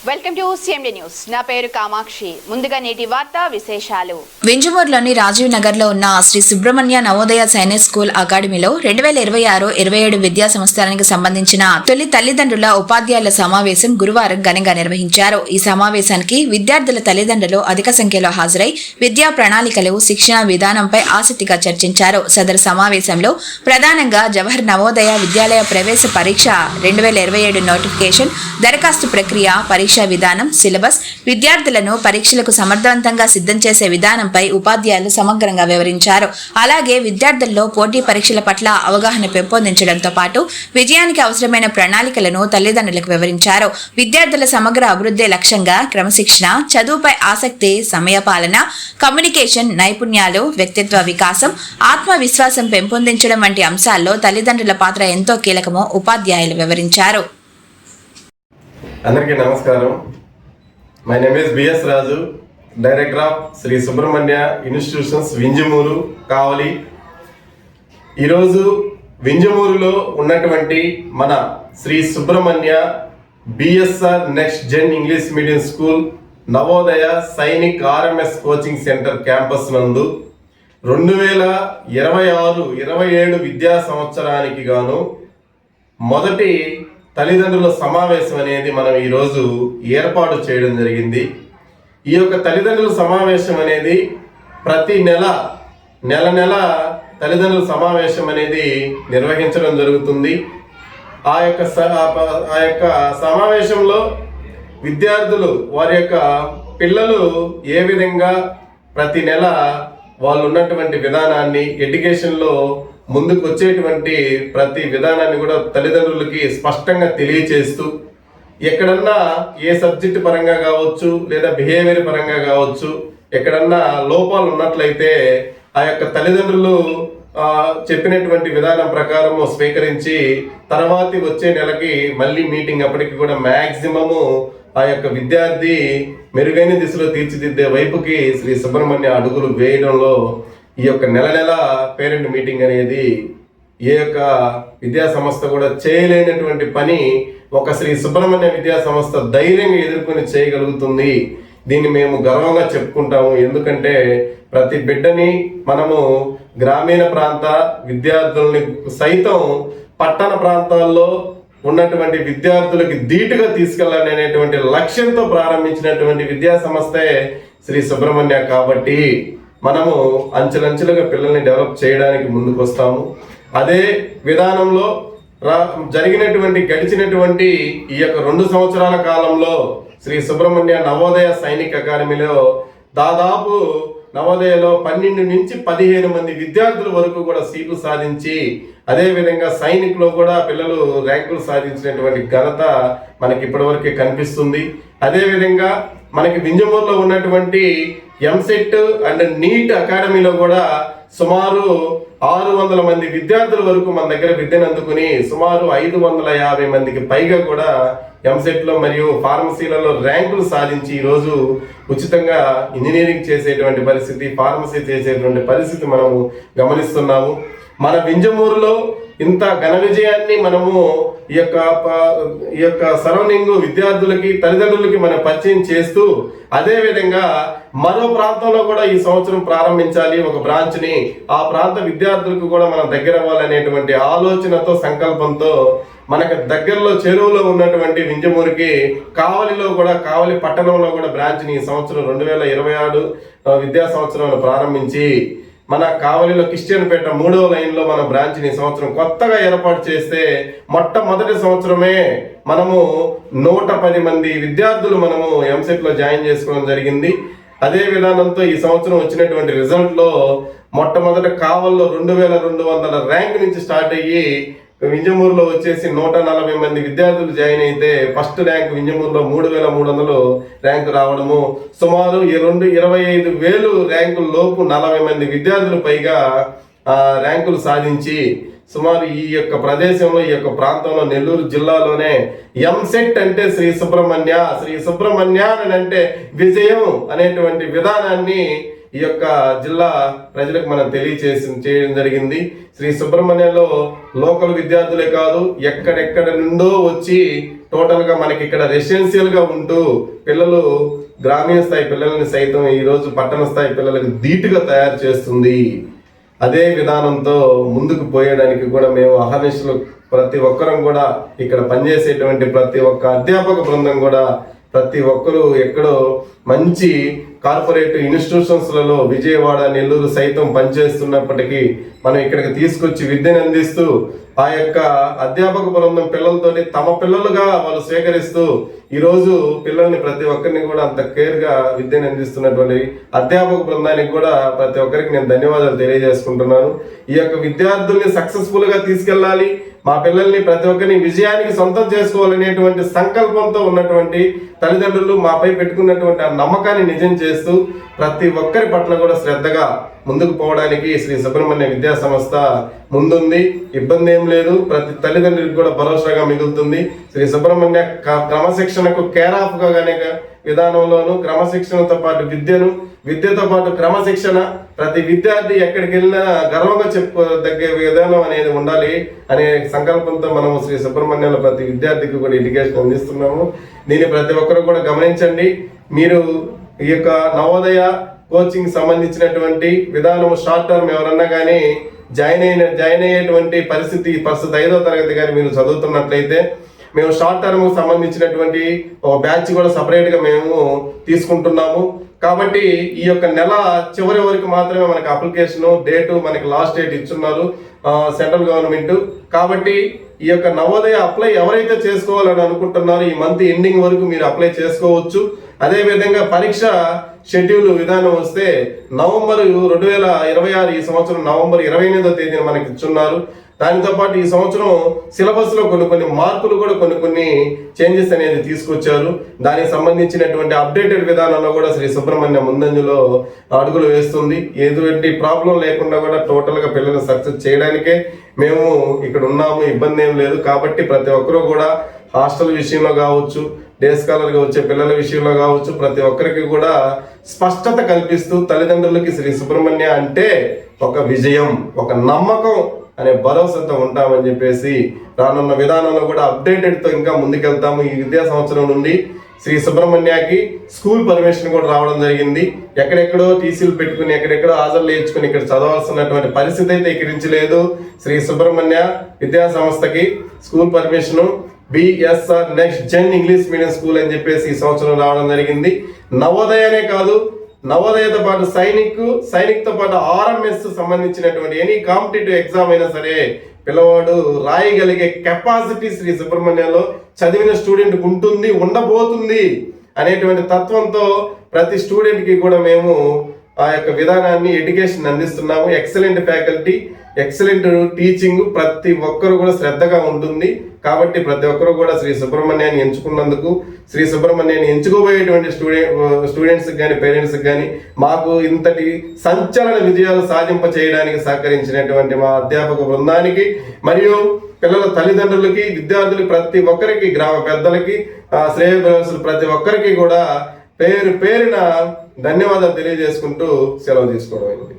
Welcome to CMD news. నా పేరు కామాక్షి. ముందుగా నేటి వార్తా విశేషాలు. వింజమూరులోని రాజీవ్ నగర్ లో ఉన్న శ్రీ సుబ్రహ్మణ్య నవోదయ సైనిక్ స్కూల్ అకాడమీలో 2026-27 విద్యా సంవత్సరానికి సంబంధించిన తొలి తల్లిదండ్రుల ఉపాధ్యాయుల సమావేశం గురువారం ఘనంగా నిర్వహించారు. ఈ సమావేశానికి విద్యార్థుల తల్లిదండ్రులు అధిక సంఖ్యలో హాజరై విద్యా ప్రణాళికలు, శిక్షణ విధానంపై ఆసక్తిగా చర్చించారు. సదరు సమావేశంలో ప్రధానంగా జవహర్ నవోదయ విద్యాలయ ప్రవేశ పరీక్ష 2027 నోటిఫికేషన్, దరఖాస్తు ప్రక్రియ, పరీక్ష విధానం, సిలబస్, విద్యార్థులను పరీక్షలకు సమర్థవంతంగా సిద్ధం చేసే విధానంపై ఉపాధ్యాయులు సమగ్రంగా వివరించారు. అలాగే విద్యార్థుల్లో పోటీ పరీక్షల పట్ల అవగాహన పెంపొందించడంతో పాటు విజయానికి అవసరమైన ప్రణాళికలను తల్లిదండ్రులకు వివరించారు. విద్యార్థుల సమగ్ర అభివృద్ధి లక్ష్యంగా క్రమశిక్షణ, చదువుపై ఆసక్తి, సమయపాలన, కమ్యూనికేషన్ నైపుణ్యాలు, వ్యక్తిత్వ వికాసం, ఆత్మవిశ్వాసం పెంపొందించడం వంటి అంశాల్లో తల్లిదండ్రుల పాత్ర ఎంతో కీలకమో ఉపాధ్యాయులు వివరించారు. అందరికీ నమస్కారం. My name is BS Raju, director of Shri Subrahmanya institutions Vinjamuru, Kavali. ఈరోజు వింజమూరులో ఉన్నటువంటి మన Shri Subrahmanya BSR next gen English medium school Navodaya Sainik RMS coaching centre campus నందు 2026-27 విద్యా సంవత్సరానికి గాను మొదటి తల్లిదండ్రుల సమావేశం అనేది మనం ఈరోజు ఏర్పాటు చేయడం జరిగింది. ఈ యొక్క తల్లిదండ్రుల సమావేశం అనేది ప్రతి నెల తల్లిదండ్రుల సమావేశం అనేది నిర్వహించడం జరుగుతుంది. ఆ యొక్క సమావేశంలో విద్యార్థులు వారి యొక్క పిల్లలు ఏ విధంగా ప్రతి నెల వాళ్ళు ఉన్నటువంటి విధానాన్ని, ఎడ్యుకేషన్లో ముందుకు వచ్చేటువంటి ప్రతి విధానాన్ని కూడా తల్లిదండ్రులకి స్పష్టంగా తెలియచేస్తూ, ఎక్కడన్నా ఏ సబ్జెక్టు పరంగా కావచ్చు లేదా బిహేవియర్ పరంగా కావచ్చు ఎక్కడన్నా లోపాలు ఉన్నట్లయితే ఆ యొక్క తల్లిదండ్రులు చెప్పినటువంటి విధానం ప్రకారము స్వీకరించి తర్వాతి వచ్చే నెలకి మళ్ళీ మీటింగ్ అప్పటికి కూడా మ్యాక్సిమము ఆ యొక్క విద్యార్థి మెరుగైన దిశలో తీర్చిదిద్దే వైపుకి శ్రీ సుబ్రహ్మణ్య అడుగులు వేయడంలో ఈ యొక్క నెల పేరెంట్ మీటింగ్ అనేది ఏ యొక్క విద్యా సంస్థ కూడా చేయలేనటువంటి పని ఒక శ్రీ సుబ్రహ్మణ్య విద్యా సంస్థ ధైర్యంగా ఎదుర్కొని చేయగలుగుతుంది. దీన్ని మేము గర్వంగా చెప్పుకుంటాము. ఎందుకంటే ప్రతి బిడ్డని మనము గ్రామీణ ప్రాంత విద్యార్థుల్ని సైతం పట్టణ ప్రాంతాల్లో ఉన్నటువంటి విద్యార్థులకి ధీటుగా తీసుకెళ్లాలనేటువంటి లక్ష్యంతో ప్రారంభించినటువంటి విద్యా సంస్థే శ్రీ సుబ్రహ్మణ్య. కాబట్టి మనము అంచెలంచెలుగా పిల్లల్ని డెవలప్ చేయడానికి ముందుకు వస్తాము. అదే విధానంలో గడిచినటువంటి ఈ యొక్క 2 సంవత్సరాల కాలంలో శ్రీ సుబ్రహ్మణ్య నవోదయ సైనిక్ అకాడమీలో దాదాపు నవోదయలో 12 నుంచి 15 మంది విద్యార్థుల వరకు కూడా సీట్లు సాధించి, అదేవిధంగా సైనిక్లో కూడా పిల్లలు ర్యాంకులు సాధించినటువంటి ఘనత మనకి ఇప్పటివరకే కనిపిస్తుంది. అదేవిధంగా మనకి వింజమూరులో ఉన్నటువంటి ఎంసెట్ అండ్ నీట్ అకాడమీలో కూడా సుమారు 600 మంది విద్యార్థుల వరకు మన దగ్గర విద్యను అందుకుని సుమారు 550 మందికి పైగా కూడా ఎంసెట్లో మరియు ఫార్మసీలలో ర్యాంకులు సాధించి ఈరోజు ఉచితంగా ఇంజనీరింగ్ చేసేటువంటి పరిస్థితి, ఫార్మసీ చేసేటువంటి పరిస్థితి మనము గమనిస్తున్నాము. మన వింజమూరులో ఇంత ఘన విజయాన్ని మనము ఈ యొక్క సరౌండింగ్ విద్యార్థులకి, తల్లిదండ్రులకి మనం పరిచయం చేస్తూ, అదేవిధంగా మరో ప్రాంతంలో కూడా ఈ సంవత్సరం ప్రారంభించాలి ఒక బ్రాంచ్ని, ఆ ప్రాంత విద్యార్థులకు కూడా మనం దగ్గర అవ్వాలనేటువంటి ఆలోచనతో, సంకల్పంతో మనకు దగ్గరలో చెరువులో ఉన్నటువంటి వింజమూరుకి కావలి పట్టణంలో కూడా బ్రాంచ్ని ఈ సంవత్సరం 2026 విద్యా సంవత్సరంలో ప్రారంభించి మన కావలిలో క్రిస్టియన్పేట 3వ లైన్లో మన బ్రాంచ్ని సంవత్సరం కొత్తగా ఏర్పాటు చేస్తే మొట్టమొదటి సంవత్సరమే మనము 110 మంది విద్యార్థులు మనము ఎంసెట్లో జాయిన్ చేసుకోవడం జరిగింది. అదే విధానంతో ఈ సంవత్సరం వచ్చినటువంటి రిజల్ట్లో మొట్టమొదటి కావల్లో 2200 ర్యాంక్ నుంచి స్టార్ట్ అయ్యి వింజమూరులో వచ్చేసి 140 మంది విద్యార్థులు జాయిన్ అయితే ఫస్ట్ ర్యాంక్ వింజమూరులో 3300 ర్యాంకు రావడము, సుమారు 25,000 ర్యాంకుల లోపు 40 మంది విద్యార్థులు పైగా ర్యాంకులు సాధించి సుమారు ఈ యొక్క ప్రదేశంలో, ఈ యొక్క ప్రాంతంలో, నెల్లూరు జిల్లాలోనే ఎంసెట్ అంటే శ్రీ సుబ్రహ్మణ్య అంటే విజయం అనేటువంటి విధానాన్ని ఈ యొక్క జిల్లా ప్రజలకు మనం చేయడం జరిగింది. శ్రీ సుబ్రహ్మణ్యంలో లోకల్ విద్యార్థులే కాదు, ఎక్కడెక్కడ నుండో వచ్చి టోటల్గా మనకి ఇక్కడ రెసిడెన్షియల్గా ఉంటూ పిల్లలు గ్రామీణ స్థాయి పిల్లల్ని సైతం ఈరోజు పట్టణ స్థాయి పిల్లలకు ధీటుగా తయారు చేస్తుంది. అదే విధానంతో ముందుకు పోయడానికి కూడా మేము అహర్నిశలు ప్రతి ఒక్కరం కూడా ఇక్కడ పనిచేసేటువంటి ప్రతి ఒక్క అధ్యాపక బృందం కూడా ప్రతి ఒక్కరూ ఎక్కడో మంచి కార్పొరేట్ ఇన్స్టిట్యూషన్స్లలో విజయవాడ, నెల్లూరు సైతం పనిచేస్తున్నప్పటికీ మనం ఇక్కడికి తీసుకొచ్చి విద్యను అందిస్తూ ఆ యొక్క అధ్యాపక బృందం పిల్లలతోటి తమ పిల్లలుగా వాళ్ళు స్వీకరిస్తూ ఈరోజు పిల్లల్ని ప్రతి ఒక్కరిని కూడా అంత కేర్గా విద్యను అందిస్తున్నటువంటి అధ్యాపక బృందానికి కూడా ప్రతి ఒక్కరికి నేను ధన్యవాదాలు తెలియజేసుకుంటున్నాను. ఈ యొక్క విద్యార్థుల్ని సక్సెస్ఫుల్గా తీసుకెళ్ళాలి, మా పిల్లల్ని ప్రతి ఒక్కరిని విజయానికి సొంతం చేసుకోవాలనేటువంటి సంకల్పంతో ఉన్నటువంటి తల్లిదండ్రులు మాపై పెట్టుకున్నటువంటి ఆ నమ్మకాన్ని నిజం చేస్తూ ప్రతి ఒక్కరి పట్ల కూడా శ్రద్ధగా ముందుకు పోవడానికి శ్రీ సుబ్రహ్మణ్య విద్యా సంస్థ ముందుంది. ఇబ్బంది ఏం లేదు, ప్రతి తల్లిదండ్రులకు కూడా భరోసాగా మిగులుతుంది. శ్రీ సుబ్రహ్మణ్య క్రమశిక్షణకు కేర్ ఆఫ్ గా విధానంలోను క్రమశిక్షణతో పాటు విద్యతో పాటు క్రమశిక్షణ, ప్రతి విద్యార్థి ఎక్కడికి వెళ్ళినా గర్వంగా చెప్పుకోదగ్గ విధానం అనేది ఉండాలి అనే సంకల్పంతో మనం శ్రీ సుబ్రహ్మణ్యంలో ప్రతి విద్యార్థికి కూడా ఎడ్యుకేషన్ అందిస్తున్నాము. దీన్ని ప్రతి ఒక్కరు కూడా గమనించండి. మీరు ఈ యొక్క నవోదయ కోచింగ్ సంబంధించినటువంటి విధానం షార్ట్ టర్మ్ ఎవరన్నా కానీ జాయిన్ అయ్యేటువంటి పరిస్థితి 5వ తరగతి కానీ మీరు చదువుతున్నట్లయితే మేము షార్ట్ టర్మ్ సంబంధించినటువంటి ఒక బ్యాచ్ కూడా సపరేట్గా మేము తీసుకుంటున్నాము. కాబట్టి ఈ యొక్క నెల చివరి వరకు మాత్రమే మనకి అప్లికేషన్ డేటు మనకి లాస్ట్ డేట్ ఇచ్చున్నారు సెంట్రల్ గవర్నమెంట్. కాబట్టి ఈ యొక్క నవోదయ అప్లై ఎవరైతే చేసుకోవాలని అనుకుంటున్నారో ఈ మంత్ ఎండింగ్ వరకు మీరు అప్లై చేసుకోవచ్చు. అదేవిధంగా పరీక్ష షెడ్యూల్ విధానం వస్తే నవంబర్ 2026 ఈ సంవత్సరం నవంబర్ 28వ తేదీన మనకి ఇచ్చున్నారు. దానితో పాటు ఈ సంవత్సరం సిలబస్ లో కొన్ని మార్పులు కూడా కొన్ని చేంజెస్ అనేది తీసుకొచ్చారు. దానికి సంబంధించినటువంటి అప్డేటెడ్ విధానంలో కూడా శ్రీ సుబ్రహ్మణ్య ముందంజలో అడుగులు వేస్తుంది. ఎటువంటి ప్రాబ్లం లేకుండా కూడా టోటల్ గా పిల్లల్ని సక్సెస్ చేయడానికే మేము ఇక్కడ ఉన్నాము, ఇబ్బంది ఏం లేదు. కాబట్టి ప్రతి ఒక్కరూ కూడా హాస్టల్ విషయంలో కావచ్చు, డే స్కాలర్గా వచ్చే పిల్లల విషయంలో కావచ్చు, ప్రతి ఒక్కరికి కూడా స్పష్టత కల్పిస్తూ తల్లిదండ్రులకి శ్రీ సుబ్రహ్మణ్య అంటే ఒక విజయం, ఒక నమ్మకం అనే భరోసాతో ఉంటామని చెప్పేసి రానున్న విధానంలో కూడా అప్డేటెడ్తో ఇంకా ముందుకెళ్తాము. ఈ విద్యా సంవత్సరం నుండి శ్రీ సుబ్రహ్మణ్యకి స్కూల్ పర్మిషన్ కూడా రావడం జరిగింది. ఎక్కడెక్కడో టీసీలు పెట్టుకుని ఎక్కడెక్కడో హాజరు లేచుకుని ఇక్కడ చదవాల్సినటువంటి పరిస్థితి అయితే ఇక్కడించలేదు. శ్రీ సుబ్రహ్మణ్య విద్యా సంస్థకి school permission BSR next gen English medium School అని చెప్పేసి ఈ సంవత్సరం రావడం జరిగింది. నవోదయనే కాదు, నవోదయతో పాటు సైనిక్తో పాటు ఆర్ఎంఎస్ సంబంధించినటువంటి ఎనీ కాంపిటేటివ్ ఎగ్జామ్ అయినా సరే పిల్లవాడు రాయగలిగే కెపాసిటీ శ్రీ సుబ్రహ్మణ్యంలో చదివిన స్టూడెంట్కి ఉంటుంది, ఉండబోతుంది అనేటువంటి తత్వంతో ప్రతి స్టూడెంట్కి కూడా మేము ఆ యొక్క విధానాన్ని ఎడ్యుకేషన్ అందిస్తున్నాము. ఎక్సలెంట్ ఫ్యాకల్టీ, ఎక్సలెంట్ టీచింగ్, ప్రతి ఒక్కరు కూడా శ్రద్ధగా ఉంటుంది. కాబట్టి ప్రతి ఒక్కరు కూడా శ్రీ సుబ్రహ్మణ్యాన్ని ఎంచుకున్నందుకు, శ్రీ సుబ్రహ్మణ్యాన్ని ఎంచుకోబోయేటువంటి స్టూడెంట్స్కి కానీ పేరెంట్స్కి కానీ మాకు ఇంతటి సంచలన విజయాలు సాధింప చేయడానికి సహకరించినటువంటి మా అధ్యాపక బృందానికి మరియు పిల్లల తల్లిదండ్రులకి, విద్యార్థులకి, ప్రతి ఒక్కరికి, గ్రామ పెద్దలకి, శ్రేయోభిలాషులు ప్రతి ఒక్కరికి కూడా పేరున ధన్యవాదాలు తెలియజేసుకుంటూ సెలవు తీసుకోవడం అయింది.